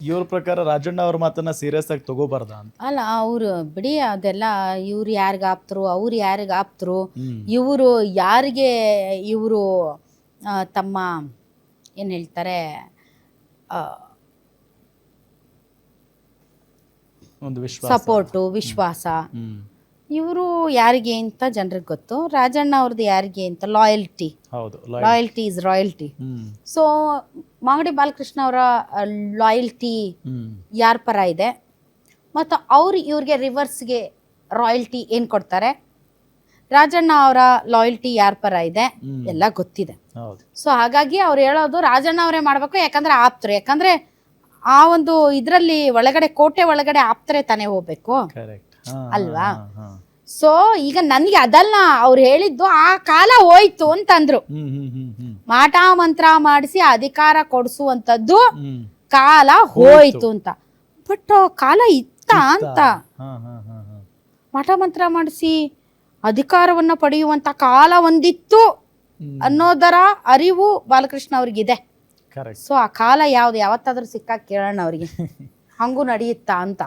ಇವ್ರ ಪ್ರಕಾರ ರಾಜಣ್ಣ ಅವ್ರ ಮಾತನ್ನ ಸೀರಿಯಸ್ ಆಗಿ ತಗೋಬಾರ್ದ ಅಂತ. ಅಲ್ಲ ಅವರು ಬಿಡಿ ಅದೆಲ್ಲ ಇವ್ರು ಯಾರಿಗೆ ಆಪ್ತರು ಅವ್ರು ಯಾರಿಗೆ ಆಪ್ತರು ಹ್ಮ್. ಇವರು ಯಾರಿಗೆ ಇವರು ತಮ್ಮ ಏನು ಹೇಳ್ತಾರೆ ಒಂದು ವಿಶ್ವಾಸ. ಸಪೋರ್ಟು ವಿಶ್ವಾಸ ಹ್ಮ್. ಇವರು ಯಾರಿಗೆ ಅಂತ ಜನರಿಗೆ ಗೊತ್ತು. ರಾಜಣ್ಣ ಅವ್ರದ್ದು ಯಾರಿಗೆ ಅಂತ ಲಾಯಲ್ಟಿ. ಹೌದು. Loyalty is royalty. Hmm. So Magadi Balakrishna ಅವರ ಲಾಯಲ್ಟಿ ಹ್ಮ್. ಯಾರ ಪರ ಇದೆ ಮತ್ತು ಅವ್ರು ಇವ್ರಿಗೆ ರಿವರ್ಸ್ಗೆ ರಾಯಲ್ಟಿ ಏನು ಕೊಡ್ತಾರೆ, ರಾಜಣ್ಣ ಅವರ ಲಾಯಲ್ಟಿ ಯಾರ ಪರ ಇದೆ ಎಲ್ಲ ಗೊತ್ತಿದೆ. ಹೌದು. ಸೊ ಹಾಗಾಗಿ ಅವ್ರು ಹೇಳೋದು ರಾಜಣ್ಣ ಅವರೇ ಮಾಡಬೇಕು, ಯಾಕಂದರೆ ಆಪ್ತರು, ಯಾಕಂದರೆ ಆ ಒಂದು ಇದರಲ್ಲಿ ಒಳಗಡೆ ಕೋಟೆ ಒಳಗಡೆ ಆಪ್ತರೆ ತಾನೇ ಹೋಗ್ಬೇಕು ಕರೆಕ್ಟ್ ಅಲ್ವಾ. ಸೊ ಈಗ ನನಗೆ ಅದಲ್ಲ ಅವ್ರು ಹೇಳಿದ್ದು, ಆ ಕಾಲ ಹೋಯ್ತು ಅಂತಂದ್ರು. ಮಾಟ ಮಂತ್ರ ಮಾಡಿಸಿ ಅಧಿಕಾರ ಕೊಡಿಸುವಂಥದ್ದು ಕಾಲ ಹೋಯ್ತು ಅಂತ. ಬಟ್ ಕಾಲ ಇತ್ತ ಅಂತ ಮಾಟ ಮಂತ್ರ ಮಾಡಿಸಿ ಅಧಿಕಾರವನ್ನ ಪಡೆಯುವಂತ ಕಾಲ ಒಂದಿತ್ತು ಅನ್ನೋದರ ಅರಿವು ಬಾಲಕೃಷ್ಣ ಅವ್ರಿಗಿದೆ. ಸೊ ಆ ಕಾಲ ಯಾವ್ದು ಯಾವತ್ತಾದ್ರೂ ಸಿಕ್ಕಾಗ ಕೇಳೋಣ ಅವ್ರಿಗೆ ಹಂಗೂ ನಡೆಯುತ್ತಾ ಅಂತ.